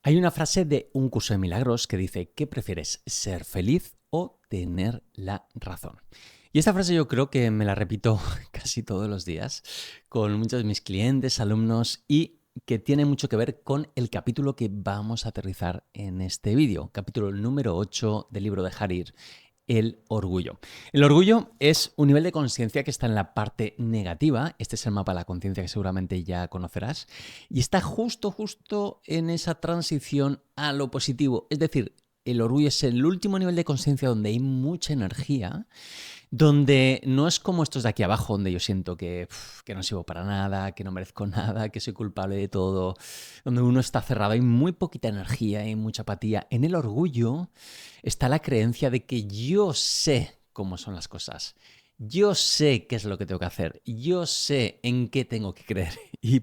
Hay una frase de Un curso de milagros que dice: ¿qué prefieres, ser feliz o tener la razón? Y esta frase yo creo que me la repito casi todos los días con muchos de mis clientes, alumnos, y que tiene mucho que ver con el capítulo que vamos a aterrizar en este vídeo, capítulo número 8 del libro de Harir, el orgullo. El orgullo es un nivel de conciencia que está en la parte negativa. Este es el mapa de la conciencia que seguramente ya conocerás. Y está justo en esa transición a lo positivo. Es decir, el orgullo es el último nivel de conciencia donde hay mucha energía, donde no es como estos de aquí abajo, donde yo siento que no sirvo para nada, que no merezco nada, que soy culpable de todo, donde uno está cerrado, hay muy poquita energía, hay mucha apatía. En el orgullo está la creencia de que yo sé cómo son las cosas, yo sé qué es lo que tengo que hacer, yo sé en qué tengo que creer. Y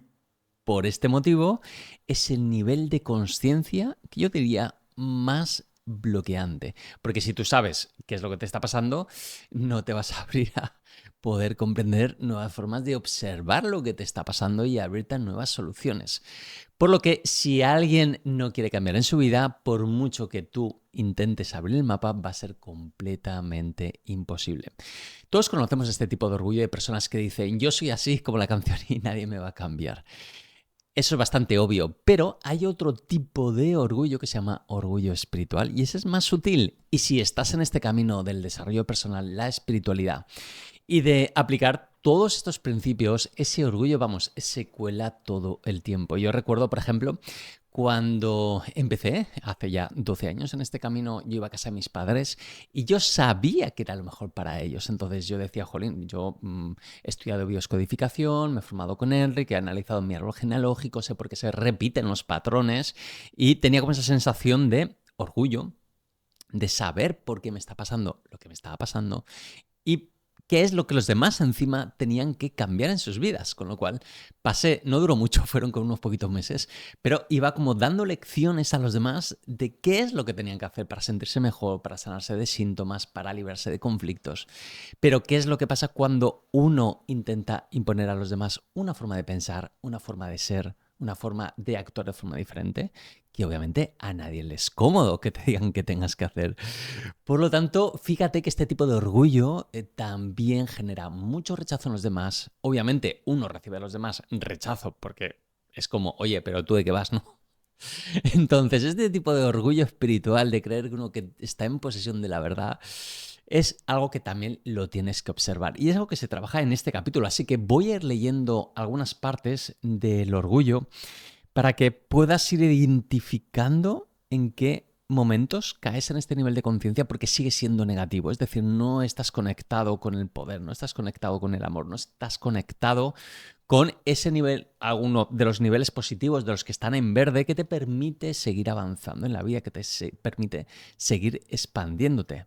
por este motivo es el nivel de conciencia que yo diría más bloqueante. Porque si tú sabes qué es lo que te está pasando, no te vas a abrir a poder comprender nuevas formas de observar lo que te está pasando y abrirte a nuevas soluciones. Por lo que si alguien no quiere cambiar en su vida, por mucho que tú intentes abrir el mapa, va a ser completamente imposible. Todos conocemos este tipo de orgullo de personas que dicen: yo soy así como la canción y nadie me va a cambiar. Eso es bastante obvio, pero hay otro tipo de orgullo que se llama orgullo espiritual y ese es más sutil. Y si estás en este camino del desarrollo personal, la espiritualidad y de aplicar todos estos principios, ese orgullo, se cuela todo el tiempo. Yo recuerdo, por ejemplo, cuando empecé, hace ya 12 años en este camino, yo iba a casa de mis padres y yo sabía que era lo mejor para ellos. Entonces yo decía: jolín, yo he estudiado bioscodificación, me he formado con Enrique, he analizado mi árbol genealógico, sé por qué se repiten los patrones y tenía como esa sensación de orgullo, de saber por qué me está pasando lo que me estaba pasando y qué es lo que los demás encima tenían que cambiar en sus vidas. Con lo cual pasé, no duró mucho, fueron con unos poquitos meses, pero iba como dando lecciones a los demás de qué es lo que tenían que hacer para sentirse mejor, para sanarse de síntomas, para librarse de conflictos. Pero qué es lo que pasa cuando uno intenta imponer a los demás una forma de pensar, una forma de ser, una forma de actuar de forma diferente, que obviamente a nadie le es cómodo que te digan que tengas que hacer. Por lo tanto, fíjate que este tipo de orgullo también genera mucho rechazo en los demás. Obviamente, uno recibe a los demás rechazo porque es como: oye, pero tú de qué vas, ¿no? Entonces, este tipo de orgullo espiritual, de creer que uno que está en posesión de la verdad, es algo que también lo tienes que observar. Y es algo que se trabaja en este capítulo. Así que voy a ir leyendo algunas partes del orgullo para que puedas ir identificando en qué momentos caes en este nivel de conciencia, porque sigue siendo negativo. Es decir, no estás conectado con el poder, no estás conectado con el amor, no estás conectado con ese nivel, alguno de los niveles positivos, de los que están en verde, que te permite seguir avanzando en la vida, que te permite seguir expandiéndote.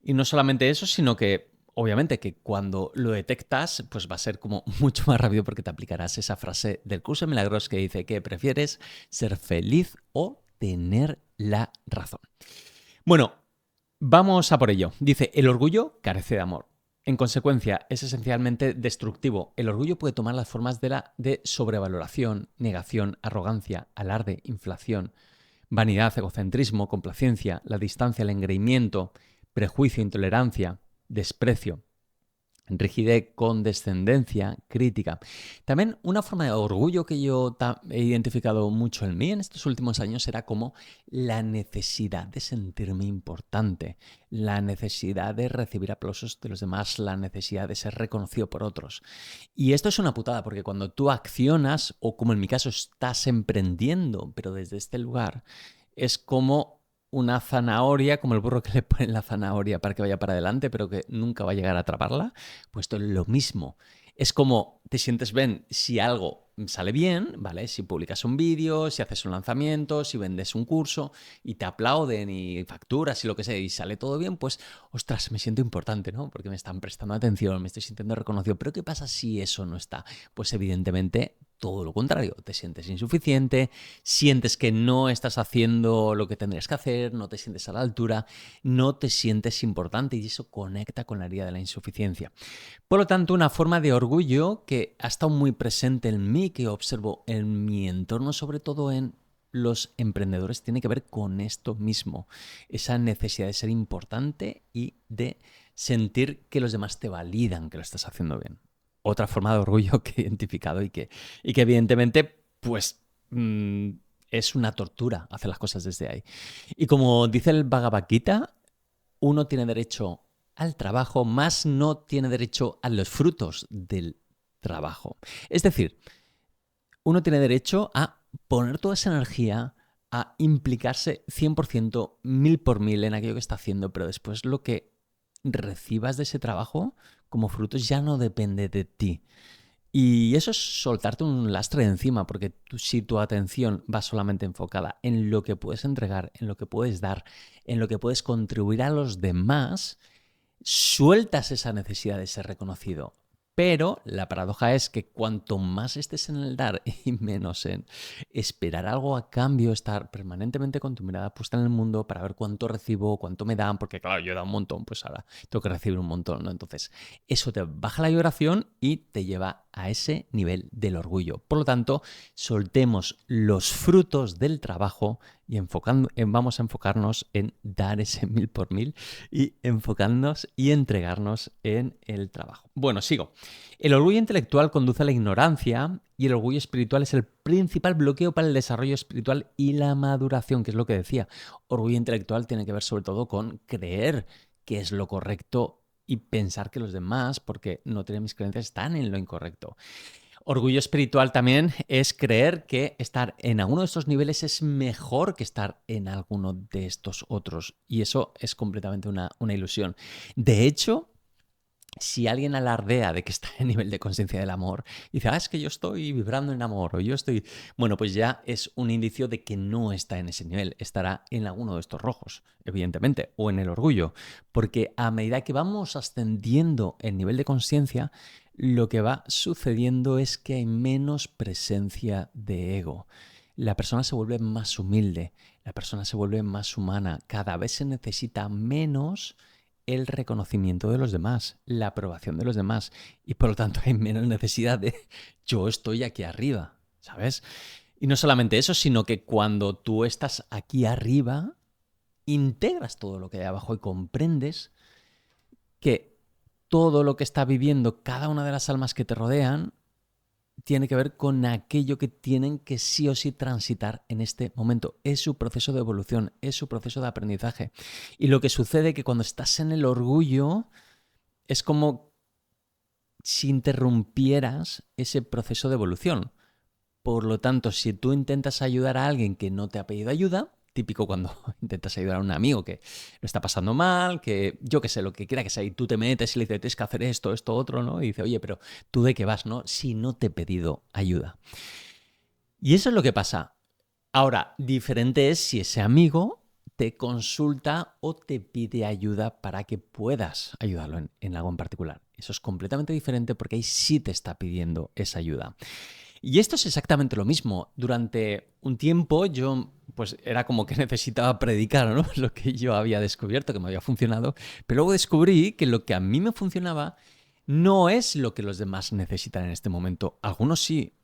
Y no solamente eso, sino que obviamente que cuando lo detectas, pues va a ser como mucho más rápido porque te aplicarás esa frase del curso de milagros que dice que prefieres ser feliz o tener la razón. Bueno, vamos a por ello. Dice: el orgullo carece de amor. En consecuencia, es esencialmente destructivo. El orgullo puede tomar las formas de sobrevaloración, negación, arrogancia, alarde, inflación, vanidad, egocentrismo, complacencia, la distancia, el engreimiento, prejuicio, intolerancia, desprecio, rigidez, condescendencia, crítica. También una forma de orgullo que yo he identificado mucho en mí en estos últimos años era como la necesidad de sentirme importante, la necesidad de recibir aplausos de los demás, la necesidad de ser reconocido por otros. Y esto es una putada porque cuando tú accionas, o como en mi caso estás emprendiendo, pero desde este lugar, es como una zanahoria, como el burro que le ponen la zanahoria para que vaya para adelante, pero que nunca va a llegar a atraparla. Pues esto es lo mismo. Es como te sientes bien si algo sale bien, ¿vale? Si publicas un vídeo, si haces un lanzamiento, si vendes un curso y te aplauden y facturas y lo que sea y sale todo bien, pues, ostras, me siento importante, ¿no? Porque me están prestando atención, me estoy sintiendo reconocido. Pero ¿qué pasa si eso no está? Pues evidentemente todo lo contrario, te sientes insuficiente, sientes que no estás haciendo lo que tendrías que hacer, no te sientes a la altura, no te sientes importante y eso conecta con la herida de la insuficiencia. Por lo tanto, una forma de orgullo que ha estado muy presente en mí, que observo en mi entorno, sobre todo en los emprendedores tiene que ver con esto mismo, esa necesidad de ser importante y de sentir que los demás te validan que lo estás haciendo bien. Otra forma de orgullo que he identificado y que evidentemente, pues, es una tortura hacer las cosas desde ahí. Y como dice el Bhagavad Gita, uno tiene derecho al trabajo, más no tiene derecho a los frutos del trabajo. Es decir, uno tiene derecho a poner toda esa energía, a implicarse 100%, 1000 por 1000 en aquello que está haciendo, pero después lo que recibas de ese trabajo como frutos ya no depende de ti. Y eso es soltarte un lastre de encima, porque si tu atención va solamente enfocada en lo que puedes entregar, en lo que puedes dar, en lo que puedes contribuir a los demás, sueltas esa necesidad de ser reconocido. Pero la paradoja es que cuanto más estés en el dar y menos en esperar algo a cambio, estar permanentemente con tu mirada puesta en el mundo para ver cuánto recibo, cuánto me dan, porque claro, yo he dado un montón, pues ahora tengo que recibir un montón, ¿no? Entonces, eso te baja la vibración y te lleva a ese nivel del orgullo. Por lo tanto, soltemos los frutos del trabajo y vamos a enfocarnos en dar ese 1000 por 1000 y enfocarnos y entregarnos en el trabajo. Bueno, sigo. El orgullo intelectual conduce a la ignorancia y el orgullo espiritual es el principal bloqueo para el desarrollo espiritual y la maduración, que es lo que decía. Orgullo intelectual tiene que ver sobre todo con creer que es lo correcto y pensar que los demás, porque no tienen mis creencias, están en lo incorrecto. Orgullo espiritual también es creer que estar en alguno de estos niveles es mejor que estar en alguno de estos otros. Y eso es completamente una ilusión. De hecho, si alguien alardea de que está en nivel de conciencia del amor y dice, es que yo estoy vibrando en amor o yo estoy... Bueno, pues ya es un indicio de que no está en ese nivel. Estará en alguno de estos rojos, evidentemente, o en el orgullo. Porque a medida que vamos ascendiendo el nivel de conciencia, lo que va sucediendo es que hay menos presencia de ego. La persona se vuelve más humilde, la persona se vuelve más humana, cada vez se necesita menos el reconocimiento de los demás, la aprobación de los demás y por lo tanto hay menos necesidad de yo estoy aquí arriba, ¿sabes? Y no solamente eso, sino que cuando tú estás aquí arriba, integras todo lo que hay abajo y comprendes que todo lo que está viviendo cada una de las almas que te rodean tiene que ver con aquello que tienen que sí o sí transitar en este momento. Es su proceso de evolución, es su proceso de aprendizaje. Y lo que sucede es que cuando estás en el orgullo es como si interrumpieras ese proceso de evolución. Por lo tanto, si tú intentas ayudar a alguien que no te ha pedido ayuda, típico cuando intentas ayudar a un amigo que lo está pasando mal, que yo qué sé, lo que quiera que sea, y tú te metes y le dices, tienes que hacer esto, esto, otro, ¿no? Y dice, oye, pero ¿tú de qué vas, no? Si no te he pedido ayuda. Y eso es lo que pasa. Ahora, diferente es si ese amigo te consulta o te pide ayuda para que puedas ayudarlo en algo en particular. Eso es completamente diferente porque ahí sí te está pidiendo esa ayuda. Y esto es exactamente lo mismo. Durante un tiempo yo pues era como que necesitaba predicar, ¿no? Lo que yo había descubierto, que me había funcionado, pero luego descubrí que lo que a mí me funcionaba no es lo que los demás necesitan en este momento. Algunos sí,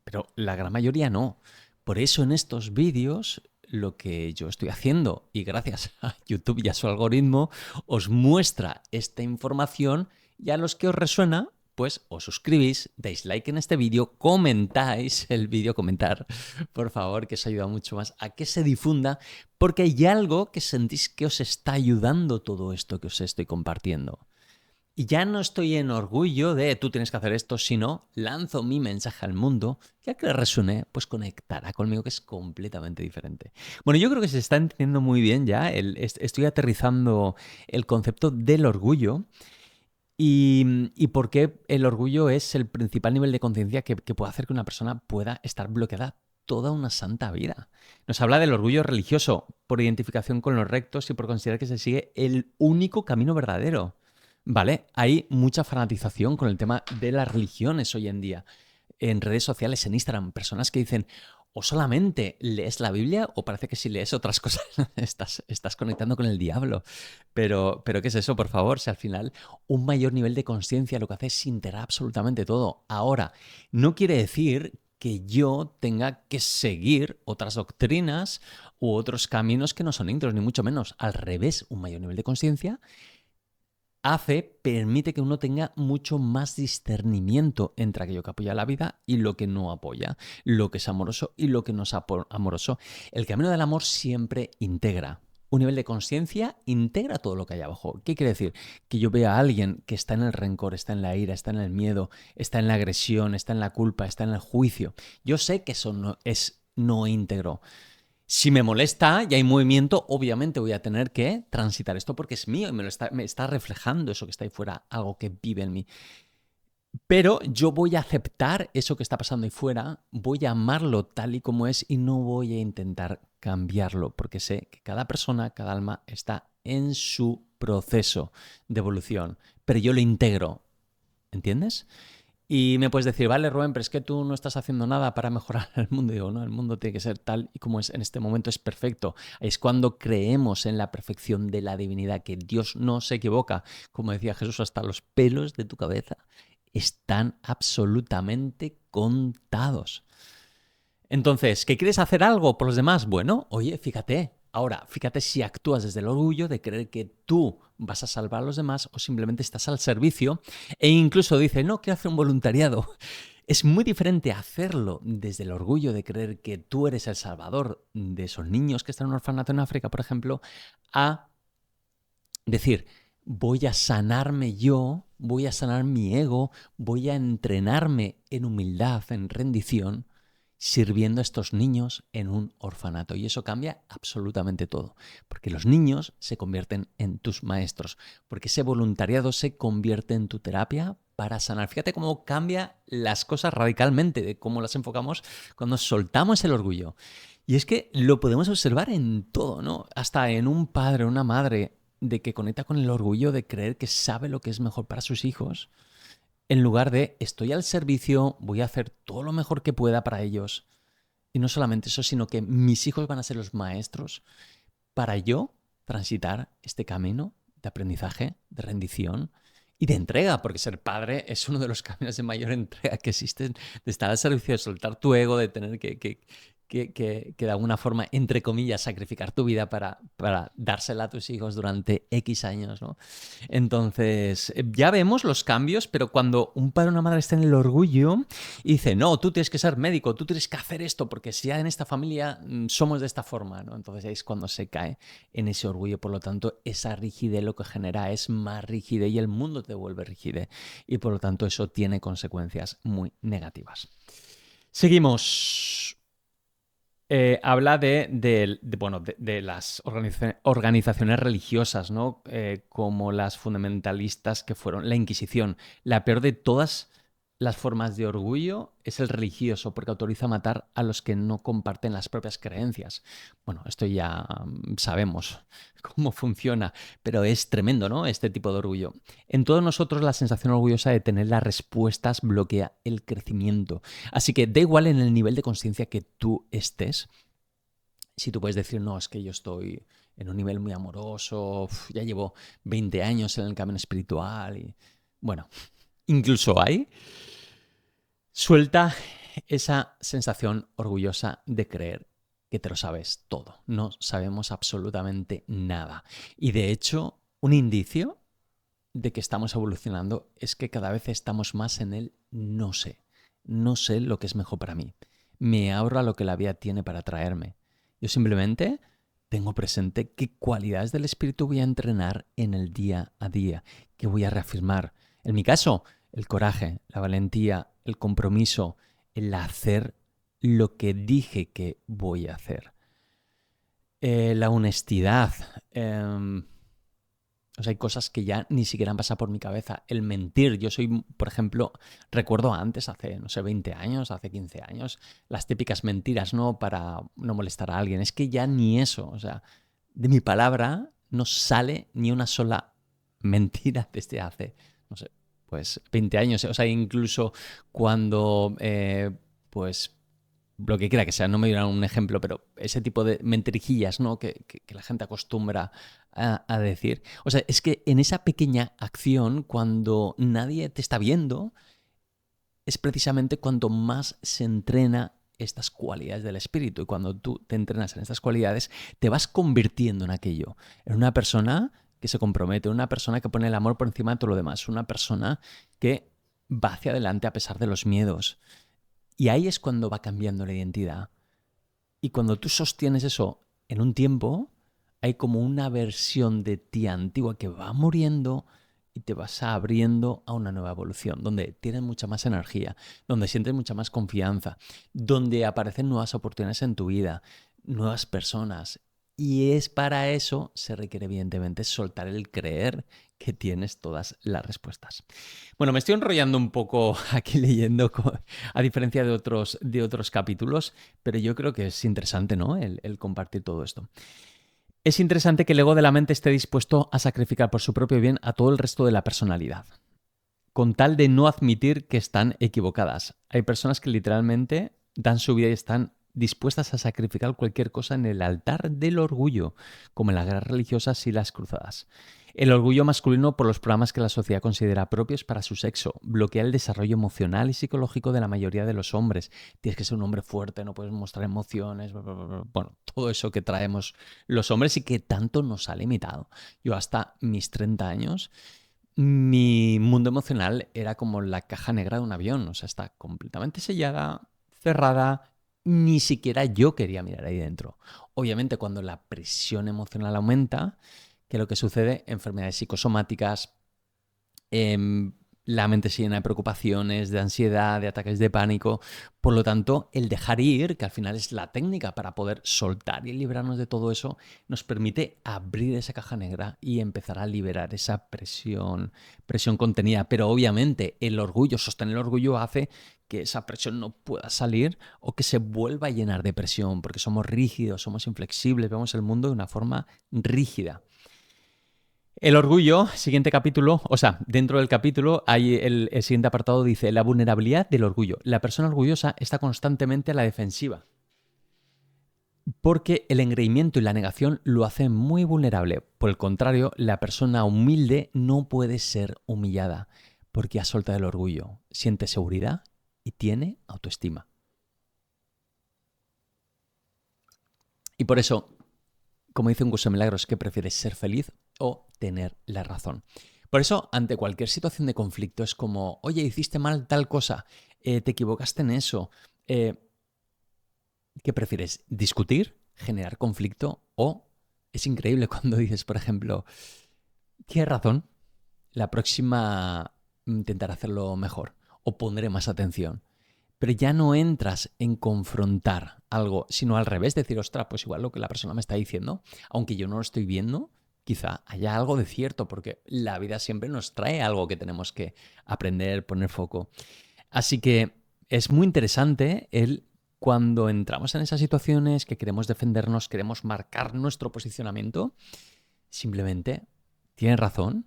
pero la gran mayoría no. Por eso en estos vídeos lo que yo estoy haciendo, y gracias a YouTube y a su algoritmo, os muestra esta información y a los que os resuena, pues os suscribís, dais like en este vídeo, comentáis el vídeo, comentar, por favor, que os ayuda mucho más a que se difunda, porque hay algo que sentís que os está ayudando todo esto que os estoy compartiendo. Y ya no estoy en orgullo de tú tienes que hacer esto, sino lanzo mi mensaje al mundo, que al que le resuene, pues conectará conmigo, que es completamente diferente. Bueno, yo creo que se está entendiendo muy bien ya, estoy aterrizando el concepto del orgullo y por qué el orgullo es el principal nivel de conciencia que puede hacer que una persona pueda estar bloqueada toda una santa vida. Nos habla del orgullo religioso por identificación con los rectos y por considerar que se sigue el único camino verdadero. Vale, hay mucha fanatización con el tema de las religiones hoy en día. En redes sociales, en Instagram, personas que dicen o solamente lees la Biblia o parece que si lees otras cosas estás conectando con el diablo. Pero ¿qué es eso, por favor? Si al final un mayor nivel de conciencia lo que hace es integrar absolutamente todo. Ahora, no quiere decir que yo tenga que seguir otras doctrinas u otros caminos que no son íntegros, ni mucho menos. Al revés, un mayor nivel de conciencia permite que uno tenga mucho más discernimiento entre aquello que apoya la vida y lo que no apoya, lo que es amoroso y lo que no es amoroso. El camino del amor siempre integra. Un nivel de conciencia integra todo lo que hay abajo. ¿Qué quiere decir? Que yo vea a alguien que está en el rencor, está en la ira, está en el miedo, está en la agresión, está en la culpa, está en el juicio. Yo sé que eso no es no íntegro. Si me molesta y hay movimiento, obviamente voy a tener que transitar esto porque es mío y me está reflejando eso que está ahí fuera, algo que vive en mí. Pero yo voy a aceptar eso que está pasando ahí fuera, voy a amarlo tal y como es y no voy a intentar cambiarlo porque sé que cada persona, cada alma está en su proceso de evolución, pero yo lo integro, ¿entiendes? Y me puedes decir, vale, Rubén, pero es que tú no estás haciendo nada para mejorar el mundo. Y digo, no, el mundo tiene que ser tal y como es en este momento, es perfecto. Es cuando creemos en la perfección de la divinidad, que Dios no se equivoca. Como decía Jesús, hasta los pelos de tu cabeza están absolutamente contados. Entonces, ¿qué quieres hacer algo por los demás? Bueno, oye, fíjate. Ahora, fíjate si actúas desde el orgullo de creer que tú vas a salvar a los demás o simplemente estás al servicio e incluso dice, no, quiero hacer un voluntariado. Es muy diferente hacerlo desde el orgullo de creer que tú eres el salvador de esos niños que están en un orfanato en África, por ejemplo, a decir, voy a sanarme yo, voy a sanar mi ego, voy a entrenarme en humildad, en rendición, sirviendo a estos niños en un orfanato. Y eso cambia absolutamente todo, porque los niños se convierten en tus maestros, porque ese voluntariado se convierte en tu terapia para sanar. Fíjate cómo cambia las cosas radicalmente, de cómo las enfocamos cuando soltamos el orgullo. Y es que lo podemos observar en todo, ¿no? Hasta en un padre, una madre, de que conecta con el orgullo de creer que sabe lo que es mejor para sus hijos, en lugar de estoy al servicio, voy a hacer todo lo mejor que pueda para ellos. Y no solamente eso, sino que mis hijos van a ser los maestros para yo transitar este camino de aprendizaje, de rendición y de entrega, porque ser padre es uno de los caminos de mayor entrega que existen, de estar al servicio, de soltar tu ego, de tener que de alguna forma, entre comillas, sacrificar tu vida para dársela a tus hijos durante X años, ¿no? Entonces, ya vemos los cambios, pero cuando un padre o una madre está en el orgullo y dice, no, tú tienes que ser médico, tú tienes que hacer esto, porque si ya en esta familia somos de esta forma, ¿no? Entonces ahí es cuando se cae en ese orgullo. Por lo tanto, esa rigidez lo que genera es más rigidez y el mundo te vuelve rigidez. Y por lo tanto, eso tiene consecuencias muy negativas. Seguimos. Habla de las organizaciones religiosas, ¿no? Como las fundamentalistas que fueron la Inquisición. La peor de todas las formas de orgullo es el religioso, porque autoriza a matar a los que no comparten las propias creencias. Bueno, esto ya sabemos cómo funciona, pero es tremendo, ¿no? Este tipo de orgullo. En todos nosotros la sensación orgullosa de tener las respuestas bloquea el crecimiento. Así que da igual en el nivel de conciencia que tú estés. Si tú puedes decir, no, es que yo estoy en un nivel muy amoroso, ya llevo 20 años en el camino espiritual y bueno, incluso hay. Suelta esa sensación orgullosa de creer que te lo sabes todo. No sabemos absolutamente nada. Y de hecho, un indicio de que estamos evolucionando es que cada vez estamos más en el no sé. No sé lo que es mejor para mí. Me abro a lo que la vida tiene para traerme. Yo simplemente tengo presente qué cualidades del espíritu voy a entrenar en el día a día, que voy a reafirmar. En mi caso, el coraje, la valentía, el compromiso, el hacer lo que dije que voy a hacer. La honestidad. O sea, hay cosas que ya ni siquiera han pasado por mi cabeza. El mentir. Yo soy, por ejemplo, recuerdo antes, hace, no sé, 20 años, hace 15 años, las típicas mentiras, ¿no? Para no molestar a alguien. Es que ya ni eso. O sea, de mi palabra no sale ni una sola mentira desde hace, no sé, pues 20 años. O sea, incluso cuando, pues, lo que quiera que sea, no me dirán un ejemplo, pero ese tipo de mentirijillas, ¿no? Que la gente acostumbra a decir. O sea, es que en esa pequeña acción, cuando nadie te está viendo, es precisamente cuanto más se entrena estas cualidades del espíritu. Y cuando tú te entrenas en estas cualidades, te vas convirtiendo en aquello, en una persona que se compromete, una persona que pone el amor por encima de todo lo demás, una persona que va hacia adelante a pesar de los miedos. Y ahí es cuando va cambiando la identidad. Y cuando tú sostienes eso en un tiempo, hay como una versión de ti antigua que va muriendo y te vas abriendo a una nueva evolución, donde tienes mucha más energía, donde sientes mucha más confianza, donde aparecen nuevas oportunidades en tu vida, nuevas personas. Y es para eso se requiere evidentemente soltar el creer que tienes todas las respuestas. Bueno, me estoy enrollando un poco aquí leyendo, a diferencia de otros capítulos, pero yo creo que es interesante, ¿no? El compartir todo esto. Es interesante que el ego de la mente esté dispuesto a sacrificar por su propio bien a todo el resto de la personalidad, con tal de no admitir que están equivocadas. Hay personas que literalmente dan su vida y están dispuestas a sacrificar cualquier cosa en el altar del orgullo, como en las guerras religiosas y las cruzadas. El orgullo masculino, por los programas que la sociedad considera propios para su sexo, bloquea el desarrollo emocional y psicológico de la mayoría de los hombres. Tienes que ser un hombre fuerte, no puedes mostrar emociones, bueno, todo eso que traemos los hombres y que tanto nos ha limitado. Yo hasta mis 30 años, mi mundo emocional era como la caja negra de un avión, o sea, está completamente sellada, cerrada, ni siquiera yo quería mirar ahí dentro. Obviamente, cuando la presión emocional aumenta, ¿qué es lo que sucede? Enfermedades psicosomáticas, la mente se llena de preocupaciones, de ansiedad, de ataques de pánico. Por lo tanto, el dejar ir, que al final es la técnica para poder soltar y librarnos de todo eso, nos permite abrir esa caja negra y empezar a liberar esa presión contenida. Pero obviamente el orgullo, sostener el orgullo hace que esa presión no pueda salir o que se vuelva a llenar de presión, porque somos rígidos, somos inflexibles, vemos el mundo de una forma rígida. El orgullo, siguiente capítulo, o sea, dentro del capítulo hay el siguiente apartado dice la vulnerabilidad del orgullo. La persona orgullosa está constantemente a la defensiva porque el engreimiento y la negación lo hacen muy vulnerable. Por el contrario, la persona humilde no puede ser humillada porque ha soltado el orgullo, siente seguridad y tiene autoestima. Y por eso, como dice un curso de milagros, ¿qué prefieres, ser feliz o tener la razón? Por eso, ante cualquier situación de conflicto es como, oye, hiciste mal tal cosa, te equivocaste en eso. ¿Qué prefieres? ¿Discutir? ¿Generar conflicto? O es increíble cuando dices, por ejemplo, tienes razón, la próxima intentaré hacerlo mejor o pondré más atención. Pero ya no entras en confrontar algo, sino al revés, decir, ostras, pues igual lo que la persona me está diciendo, aunque yo no lo estoy viendo, quizá haya algo de cierto, porque la vida siempre nos trae algo que tenemos que aprender, poner foco. Así que es muy interesante cuando entramos en esas situaciones que queremos defendernos, queremos marcar nuestro posicionamiento, simplemente, tienes razón,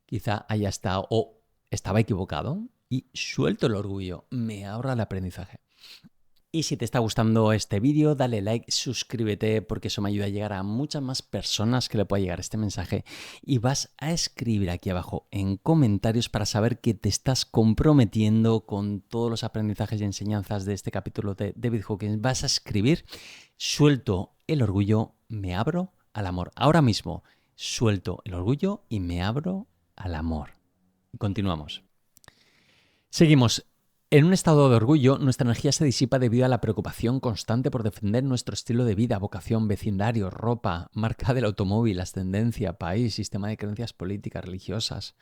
quizá haya estado o estaba equivocado y suelto el orgullo, me ahorra el aprendizaje. Y si te está gustando este vídeo, dale like, suscríbete porque eso me ayuda a llegar a muchas más personas que le pueda llegar este mensaje y vas a escribir aquí abajo en comentarios para saber que te estás comprometiendo con todos los aprendizajes y enseñanzas de este capítulo de David Hawkins. Vas a escribir, suelto el orgullo, me abro al amor. Ahora mismo, suelto el orgullo y me abro al amor. Y continuamos. Seguimos. En un estado de orgullo, nuestra energía se disipa debido a la preocupación constante por defender nuestro estilo de vida, vocación, vecindario, ropa, marca del automóvil, ascendencia, país, sistema de creencias políticas, religiosas.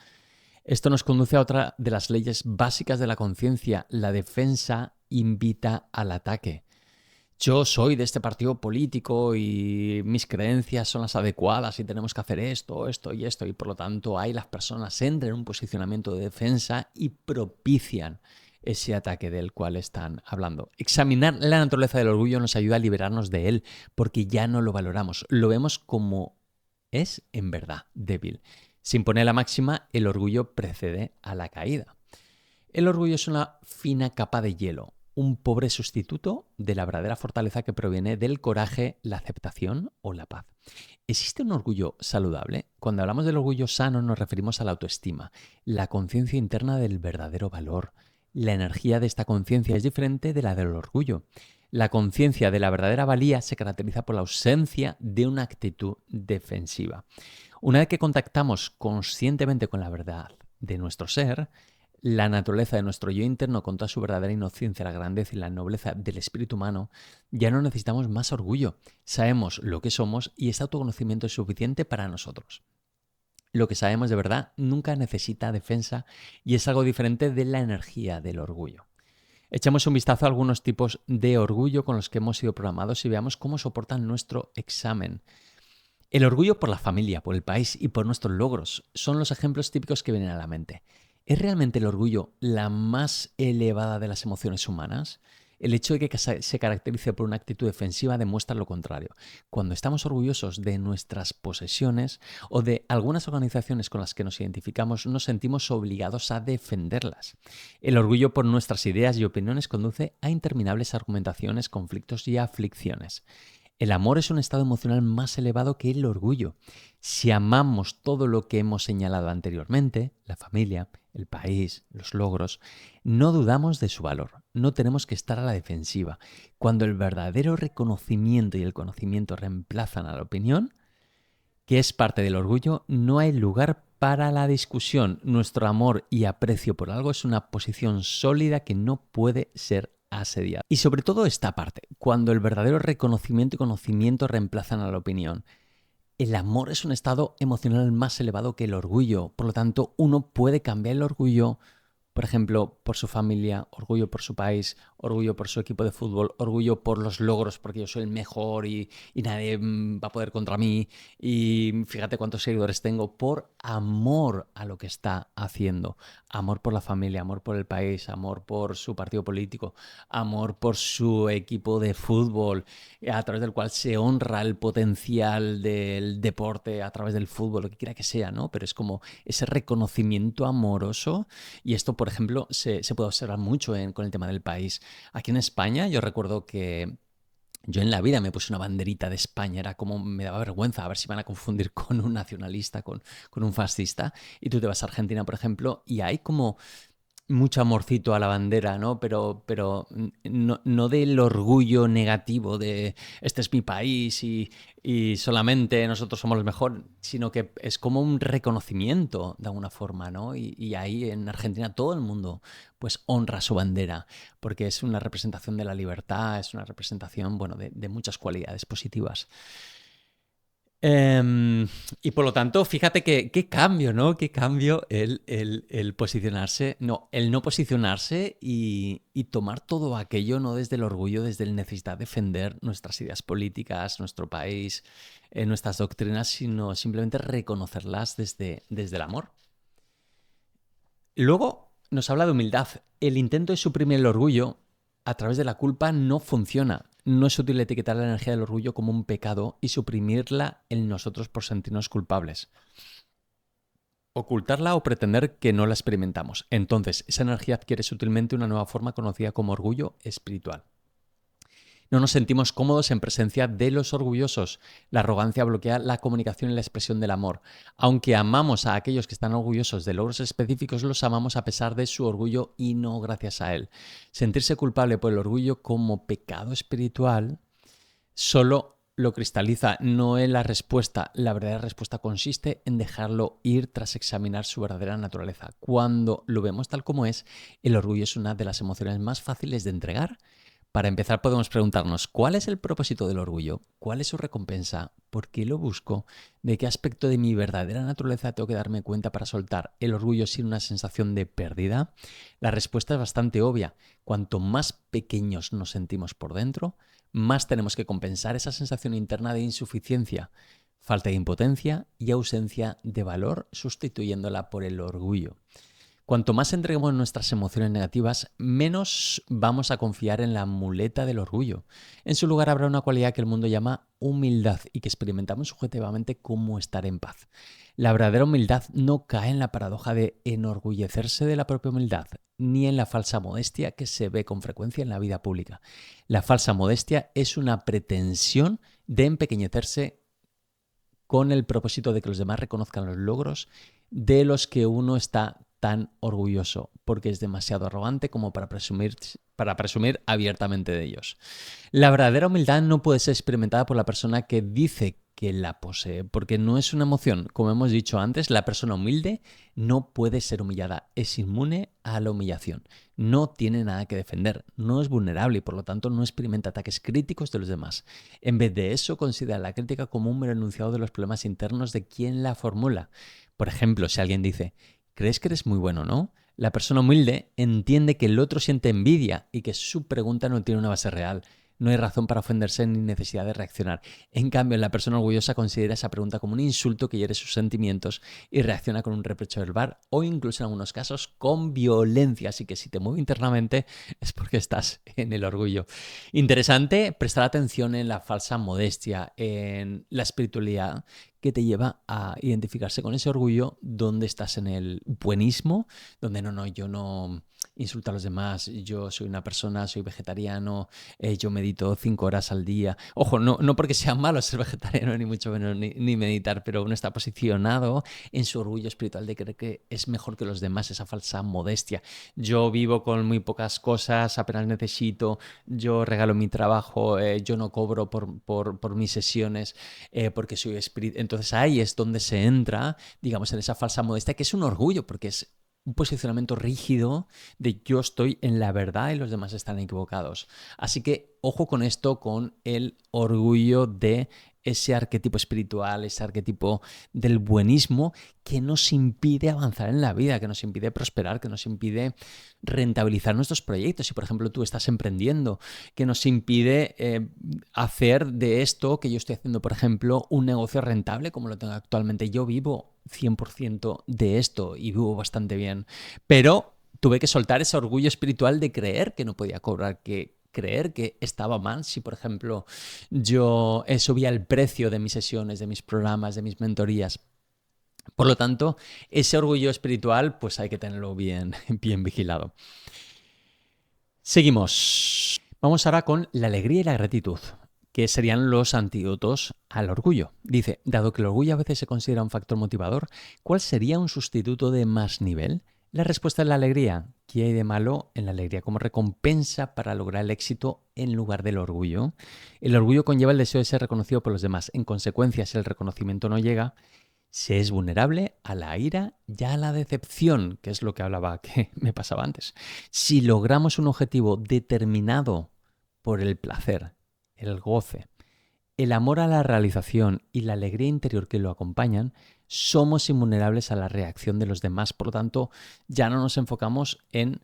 Esto nos conduce a otra de las leyes básicas de la conciencia. La defensa invita al ataque. Yo soy de este partido político y mis creencias son las adecuadas y tenemos que hacer esto, esto y esto. Y por lo tanto, ahí las personas entran en un posicionamiento de defensa y propician ese ataque del cual están hablando. Examinar la naturaleza del orgullo nos ayuda a liberarnos de él porque ya no lo valoramos, lo vemos como es en verdad, débil. Sin poner la máxima, el orgullo precede a la caída. El orgullo es una fina capa de hielo, un pobre sustituto de la verdadera fortaleza que proviene del coraje, la aceptación o la paz. ¿Existe un orgullo saludable? Cuando hablamos del orgullo sano nos referimos a la autoestima, la conciencia interna del verdadero valor, La energía de esta conciencia es diferente de la del orgullo. La conciencia de la verdadera valía se caracteriza por la ausencia de una actitud defensiva. Una vez que contactamos conscientemente con la verdad de nuestro ser, la naturaleza de nuestro yo interno con toda su verdadera inocencia, la grandeza y la nobleza del espíritu humano, ya no necesitamos más orgullo. Sabemos lo que somos y este autoconocimiento es suficiente para nosotros. Lo que sabemos de verdad nunca necesita defensa y es algo diferente de la energía del orgullo. Echemos un vistazo a algunos tipos de orgullo con los que hemos sido programados y veamos cómo soportan nuestro examen. El orgullo por la familia, por el país y por nuestros logros son los ejemplos típicos que vienen a la mente. ¿Es realmente el orgullo la más elevada de las emociones humanas? El hecho de que se caracterice por una actitud defensiva demuestra lo contrario. Cuando estamos orgullosos de nuestras posesiones o de algunas organizaciones con las que nos identificamos, nos sentimos obligados a defenderlas. El orgullo por nuestras ideas y opiniones conduce a interminables argumentaciones, conflictos y aflicciones. El amor es un estado emocional más elevado que el orgullo. Si amamos todo lo que hemos señalado anteriormente, la familia, el país, los logros, no dudamos de su valor. No tenemos que estar a la defensiva. Cuando el verdadero reconocimiento y el conocimiento reemplazan a la opinión, que es parte del orgullo, no hay lugar para la discusión. Nuestro amor y aprecio por algo es una posición sólida que no puede ser asediada. Y sobre todo esta parte, cuando el verdadero reconocimiento y conocimiento reemplazan a la opinión. El amor es un estado emocional más elevado que el orgullo. Por lo tanto, uno puede cambiar el orgullo, por ejemplo, por su familia, orgullo por su país, orgullo por su equipo de fútbol, orgullo por los logros porque yo soy el mejor y nadie va a poder contra mí y fíjate cuántos seguidores tengo, por amor a lo que está haciendo. Amor por la familia, amor por el país, amor por su partido político, amor por su equipo de fútbol, a través del cual se honra el potencial del deporte a través del fútbol, lo que quiera que sea, ¿no? Pero es como ese reconocimiento amoroso. Y esto, por ejemplo, se puede observar mucho con el tema del país. Aquí en España yo recuerdo que yo en la vida me puse una banderita de España, era como me daba vergüenza a ver si van a confundir con un nacionalista, con un fascista. Y tú te vas a Argentina, por ejemplo, y hay como mucho amorcito a la bandera, ¿no? Pero no del orgullo negativo de este es mi país y solamente nosotros somos los mejores, sino que es como un reconocimiento de alguna forma, ¿no? Y ahí en Argentina todo el mundo pues honra su bandera porque es una representación de la libertad, es una representación, bueno, de muchas cualidades positivas. Y por lo tanto, fíjate qué cambio, ¿no? Qué cambio el posicionarse, no, el no posicionarse y tomar todo aquello, no desde el orgullo, desde el necesidad de defender nuestras ideas políticas, nuestro país, nuestras doctrinas, sino simplemente reconocerlas desde el amor. Luego nos habla de humildad. El intento de suprimir el orgullo a través de la culpa no funciona. No es útil etiquetar la energía del orgullo como un pecado y suprimirla en nosotros por sentirnos culpables. Ocultarla o pretender que no la experimentamos. Entonces, esa energía adquiere sutilmente una nueva forma conocida como orgullo espiritual. No nos sentimos cómodos en presencia de los orgullosos. La arrogancia bloquea la comunicación y la expresión del amor. Aunque amamos a aquellos que están orgullosos de logros específicos, los amamos a pesar de su orgullo y no gracias a él. Sentirse culpable por el orgullo como pecado espiritual solo lo cristaliza, no es la respuesta. La verdadera respuesta consiste en dejarlo ir tras examinar su verdadera naturaleza. Cuando lo vemos tal como es, el orgullo es una de las emociones más fáciles de entregar. Para empezar, podemos preguntarnos, ¿cuál es el propósito del orgullo? ¿Cuál es su recompensa? ¿Por qué lo busco? ¿De qué aspecto de mi verdadera naturaleza tengo que darme cuenta para soltar el orgullo sin una sensación de pérdida? La respuesta es bastante obvia. Cuanto más pequeños nos sentimos por dentro, más tenemos que compensar esa sensación interna de insuficiencia, falta de impotencia y ausencia de valor, sustituyéndola por el orgullo. Cuanto más entreguemos nuestras emociones negativas, menos vamos a confiar en la muleta del orgullo. En su lugar habrá una cualidad que el mundo llama humildad y que experimentamos subjetivamente como estar en paz. La verdadera humildad no cae en la paradoja de enorgullecerse de la propia humildad, ni en la falsa modestia que se ve con frecuencia en la vida pública. La falsa modestia es una pretensión de empequeñecerse con el propósito de que los demás reconozcan los logros de los que uno está tan orgulloso, porque es demasiado arrogante como para presumir abiertamente de ellos. La verdadera humildad no puede ser experimentada por la persona que dice que la posee, porque no es una emoción. Como hemos dicho antes, la persona humilde no puede ser humillada, es inmune a la humillación, no tiene nada que defender, no es vulnerable y por lo tanto no experimenta ataques críticos de los demás. En vez de eso, considera la crítica como un mero enunciado de los problemas internos de quien la formula. Por ejemplo, si alguien dice, ¿crees que eres muy bueno, no? La persona humilde entiende que el otro siente envidia y que su pregunta no tiene una base real. No hay razón para ofenderse ni necesidad de reaccionar. En cambio, la persona orgullosa considera esa pregunta como un insulto que hiere sus sentimientos y reacciona con un reproche verbal o incluso en algunos casos con violencia. Así que si te mueve internamente es porque estás en el orgullo. Interesante prestar atención en la falsa modestia, en la espiritualidad que te lleva a identificarse con ese orgullo donde estás en el buenismo, donde yo no insulto a los demás, yo soy una persona, soy vegetariano, yo medito 5 horas al día. Ojo, no porque sea malo ser vegetariano, ni mucho menos, ni meditar, pero uno está posicionado en su orgullo espiritual de creer que es mejor que los demás, esa falsa modestia. Yo vivo con muy pocas cosas, apenas necesito, yo regalo mi trabajo, yo no cobro por mis sesiones porque soy espiritual. Entonces ahí es donde se entra, digamos, en esa falsa modestia, que es un orgullo, porque es un posicionamiento rígido de yo estoy en la verdad y los demás están equivocados. Así que ojo con esto, con el orgullo de ese arquetipo espiritual, ese arquetipo del buenismo que nos impide avanzar en la vida, que nos impide prosperar, que nos impide rentabilizar nuestros proyectos. Si, por ejemplo, tú estás emprendiendo, que nos impide hacer de esto que yo estoy haciendo, por ejemplo, un negocio rentable como lo tengo actualmente. Yo vivo 100% de esto y vivo bastante bien, pero tuve que soltar ese orgullo espiritual de creer que no podía cobrar, creer que estaba mal si, por ejemplo, yo subía el precio de mis sesiones, de mis programas, de mis mentorías. Por lo tanto, ese orgullo espiritual pues hay que tenerlo bien, bien vigilado. Seguimos. Vamos ahora con la alegría y la gratitud, que serían los antídotos al orgullo. Dice, dado que el orgullo a veces se considera un factor motivador, ¿cuál sería un sustituto de más nivel? La respuesta es la alegría. ¿Qué hay de malo en la alegría como recompensa para lograr el éxito en lugar del orgullo? El orgullo conlleva el deseo de ser reconocido por los demás. En consecuencia, si el reconocimiento no llega, se es vulnerable a la ira y a la decepción, que es lo que hablaba, que me pasaba antes. Si logramos un objetivo determinado por el placer, el goce, el amor a la realización y la alegría interior que lo acompañan, somos invulnerables a la reacción de los demás. Por lo tanto, ya no nos enfocamos en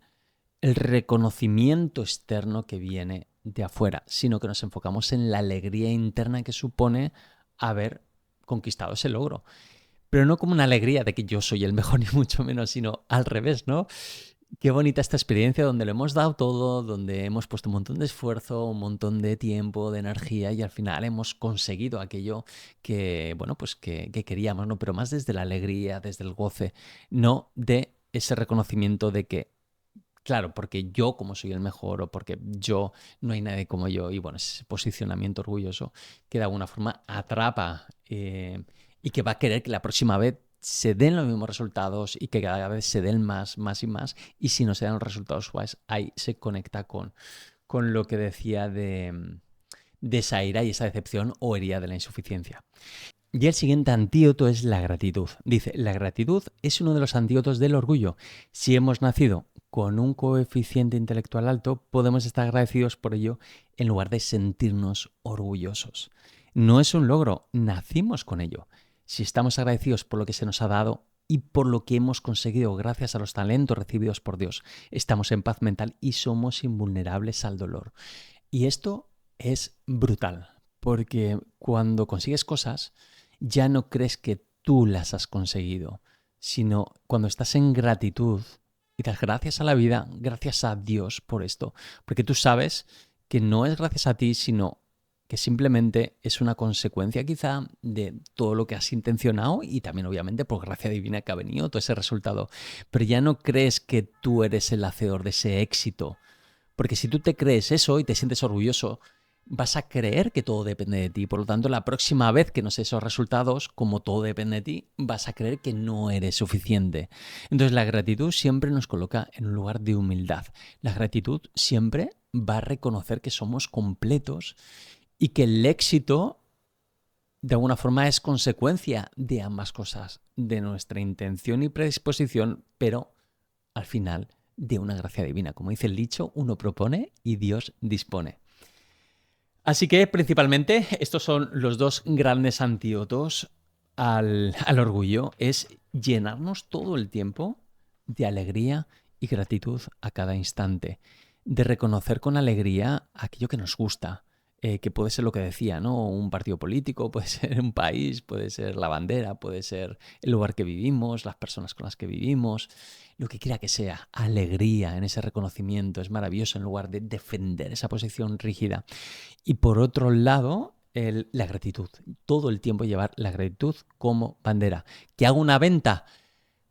el reconocimiento externo que viene de afuera, sino que nos enfocamos en la alegría interna que supone haber conquistado ese logro. Pero no como una alegría de que yo soy el mejor, ni mucho menos, sino al revés, ¿no? Qué bonita esta experiencia donde lo hemos dado todo, donde hemos puesto un montón de esfuerzo, un montón de tiempo, de energía y al final hemos conseguido aquello que, bueno, pues que queríamos, ¿no? Pero más desde la alegría, desde el goce, no de ese reconocimiento de que, claro, porque yo como soy el mejor o porque yo no hay nadie como yo y bueno, ese posicionamiento orgulloso que de alguna forma atrapa y que va a querer que la próxima vez se den los mismos resultados y que cada vez se den más y más. Y si no se dan los resultados, pues ahí se conecta con lo que decía de esa ira y esa decepción o herida de la insuficiencia. Y el siguiente antídoto es la gratitud. Dice, la gratitud es uno de los antídotos del orgullo. Si hemos nacido con un coeficiente intelectual alto, podemos estar agradecidos por ello en lugar de sentirnos orgullosos. No es un logro, nacimos con ello. Si estamos agradecidos por lo que se nos ha dado y por lo que hemos conseguido gracias a los talentos recibidos por Dios, estamos en paz mental y somos invulnerables al dolor. Y esto es brutal, porque cuando consigues cosas, ya no crees que tú las has conseguido, sino cuando estás en gratitud y das gracias a la vida, gracias a Dios por esto, porque tú sabes que no es gracias a ti, sino que simplemente es una consecuencia quizá de todo lo que has intencionado y también obviamente por gracia divina que ha venido todo ese resultado. Pero ya no crees que tú eres el hacedor de ese éxito, porque si tú te crees eso y te sientes orgulloso, vas a creer que todo depende de ti. Por lo tanto, la próxima vez que no sé esos resultados, como todo depende de ti, vas a creer que no eres suficiente. Entonces, la gratitud siempre nos coloca en un lugar de humildad. La gratitud siempre va a reconocer que somos completos y que el éxito de alguna forma es consecuencia de ambas cosas, de nuestra intención y predisposición, pero al final de una gracia divina. Como dice el dicho, uno propone y Dios dispone. Así que principalmente estos son los dos grandes antídotos al orgullo, es llenarnos todo el tiempo de alegría y gratitud a cada instante, de reconocer con alegría aquello que nos gusta, que puede ser lo que decía, ¿no? Un partido político, puede ser un país, puede ser la bandera, puede ser el lugar que vivimos, las personas con las que vivimos, lo que quiera que sea, alegría en ese reconocimiento, es maravilloso en lugar de defender esa posición rígida. Y por otro lado, la gratitud, todo el tiempo llevar la gratitud como bandera. ¿Que hago una venta?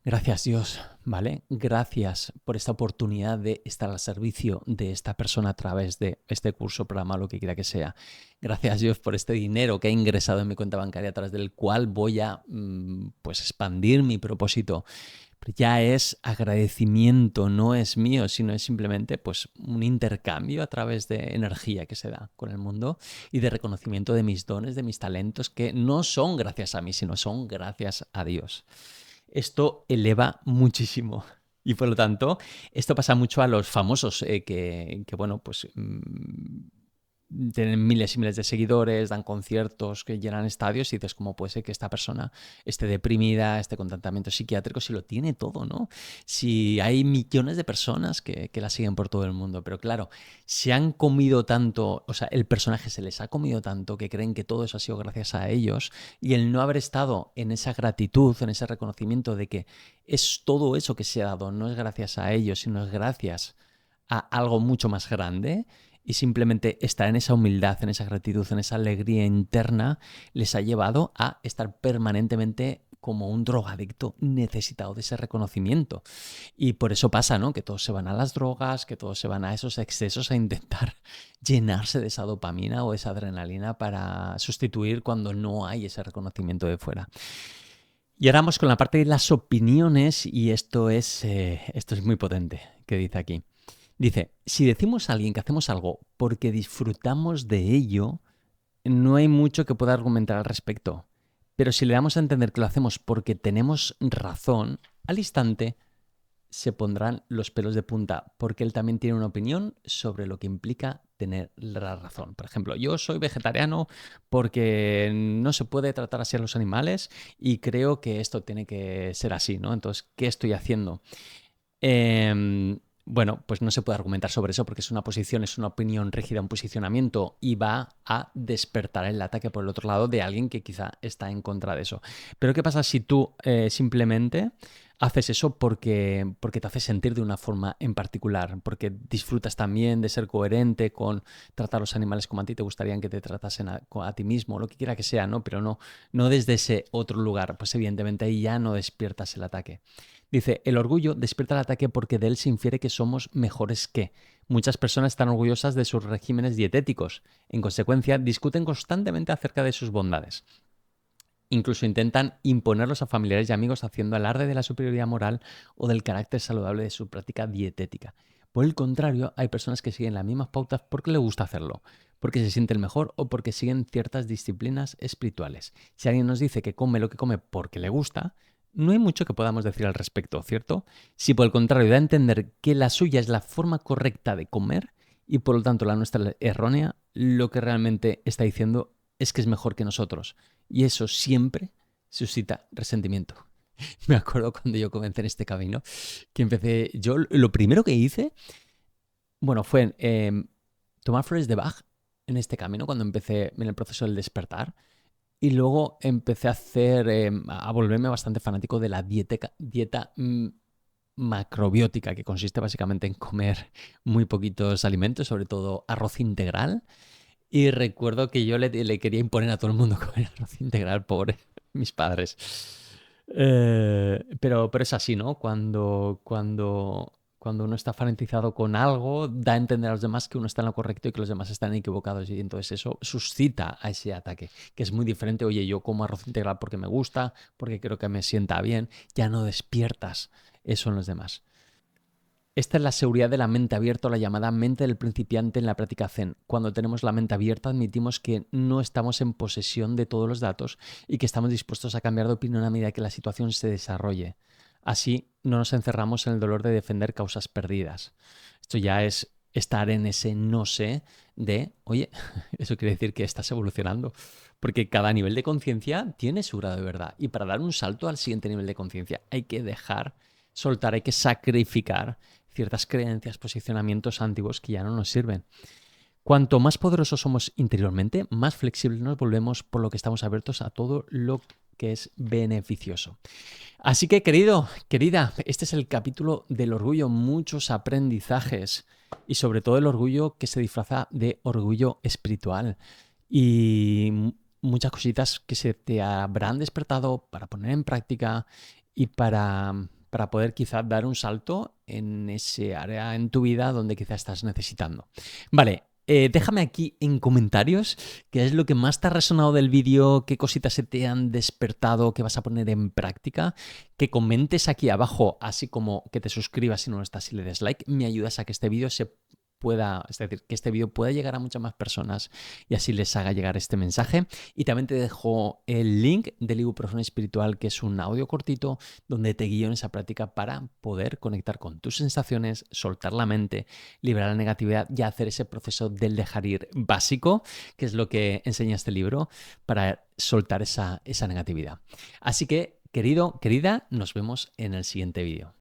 Gracias Dios, ¿vale? Gracias por esta oportunidad de estar al servicio de esta persona a través de este curso, programa, lo que quiera que sea. Gracias Dios por este dinero que ha ingresado en mi cuenta bancaria a través del cual voy a pues expandir mi propósito. Pero ya es agradecimiento, no es mío, sino es simplemente pues un intercambio a través de energía que se da con el mundo y de reconocimiento de mis dones, de mis talentos, que no son gracias a mí, sino son gracias a Dios. Esto eleva muchísimo. Y por lo tanto, esto pasa mucho a los famosos bueno, pues tienen miles y miles de seguidores, dan conciertos que llenan estadios y dices, ¿cómo puede ser que esta persona esté deprimida, esté con tratamiento psiquiátrico, si lo tiene todo, ¿no? Si hay millones de personas que la siguen por todo el mundo. Pero claro, se han comido tanto, o sea, el personaje se les ha comido tanto que creen que todo eso ha sido gracias a ellos y el no haber estado en esa gratitud, en ese reconocimiento de que es todo eso que se ha dado, no es gracias a ellos, sino es gracias a algo mucho más grande, y simplemente estar en esa humildad, en esa gratitud, en esa alegría interna, les ha llevado a estar permanentemente como un drogadicto necesitado de ese reconocimiento. Y por eso pasa, ¿no? Que todos se van a las drogas, que todos se van a esos excesos a intentar llenarse de esa dopamina o esa adrenalina para sustituir cuando no hay ese reconocimiento de fuera. Y ahora vamos con la parte de las opiniones y esto es muy potente, que dice aquí. Dice, si decimos a alguien que hacemos algo porque disfrutamos de ello, no hay mucho que pueda argumentar al respecto. Pero si le damos a entender que lo hacemos porque tenemos razón, al instante se pondrán los pelos de punta, porque él también tiene una opinión sobre lo que implica tener la razón. Por ejemplo, yo soy vegetariano porque no se puede tratar así a los animales y creo que esto tiene que ser así, ¿no? Entonces, ¿qué estoy haciendo? Bueno, pues no se puede argumentar sobre eso porque es una posición, es una opinión rígida, un posicionamiento y va a despertar el ataque por el otro lado de alguien que quizá está en contra de eso. Pero ¿qué pasa si tú simplemente haces eso porque te hace sentir de una forma en particular, porque disfrutas también de ser coherente con tratar a los animales como a ti te gustarían que te tratasen a ti mismo, lo que quiera que sea, ¿no? Pero no desde ese otro lugar, pues evidentemente ahí ya no despiertas el ataque. Dice, el orgullo despierta el ataque porque de él se infiere que somos mejores que. Muchas personas están orgullosas de sus regímenes dietéticos. En consecuencia, discuten constantemente acerca de sus bondades. Incluso intentan imponerlos a familiares y amigos haciendo alarde de la superioridad moral o del carácter saludable de su práctica dietética. Por el contrario, hay personas que siguen las mismas pautas porque les gusta hacerlo, porque se sienten mejor o porque siguen ciertas disciplinas espirituales. Si alguien nos dice que come lo que come porque le gusta, no hay mucho que podamos decir al respecto, ¿cierto? Si por el contrario da a entender que la suya es la forma correcta de comer y por lo tanto la nuestra errónea, lo que realmente está diciendo es que es mejor que nosotros. Y eso siempre suscita resentimiento. Me acuerdo cuando yo comencé en este camino, que empecé, yo lo primero que hice, bueno, fue tomar flores de Bach en este camino, cuando empecé en el proceso del despertar. Y luego empecé a volverme bastante fanático de la dieta macrobiótica, que consiste básicamente en comer muy poquitos alimentos, sobre todo arroz integral. Y recuerdo que yo le quería imponer a todo el mundo comer arroz integral, pobre mis padres. Pero es así, ¿no? Cuando Cuando uno está fanatizado con algo, da a entender a los demás que uno está en lo correcto y que los demás están equivocados. Y entonces eso suscita a ese ataque, que es muy diferente. Oye, yo como arroz integral porque me gusta, porque creo que me sienta bien. Ya no despiertas eso en los demás. Esta es la seguridad de la mente abierta o la llamada mente del principiante en la práctica Zen. Cuando tenemos la mente abierta admitimos que no estamos en posesión de todos los datos y que estamos dispuestos a cambiar de opinión a medida que la situación se desarrolle. Así no nos encerramos en el dolor de defender causas perdidas. Esto ya es estar en ese no sé de, oye, eso quiere decir que estás evolucionando. Porque cada nivel de conciencia tiene su grado de verdad. Y para dar un salto al siguiente nivel de conciencia hay que dejar, soltar, hay que sacrificar ciertas creencias, posicionamientos antiguos que ya no nos sirven. Cuanto más poderosos somos interiormente, más flexibles nos volvemos, por lo que estamos abiertos a todo lo que es beneficioso. Así que, querido, querida, este es el capítulo del orgullo, muchos aprendizajes y sobre todo el orgullo que se disfraza de orgullo espiritual y muchas cositas que se te habrán despertado para poner en práctica y para poder quizás dar un salto en ese área en tu vida donde quizás estás necesitando. Vale, déjame aquí en comentarios qué es lo que más te ha resonado del vídeo, qué cositas se te han despertado que vas a poner en práctica, que comentes aquí abajo, así como que te suscribas si no lo estás y le des like, me ayudas a que este vídeo es decir, que este vídeo pueda llegar a muchas más personas y así les haga llegar este mensaje. Y también te dejo el link del ibuprofeno espiritual, que es un audio cortito donde te guío en esa práctica para poder conectar con tus sensaciones, soltar la mente, liberar la negatividad y hacer ese proceso del dejar ir básico, que es lo que enseña este libro, para soltar esa negatividad. Así que, querido, querida, nos vemos en el siguiente vídeo.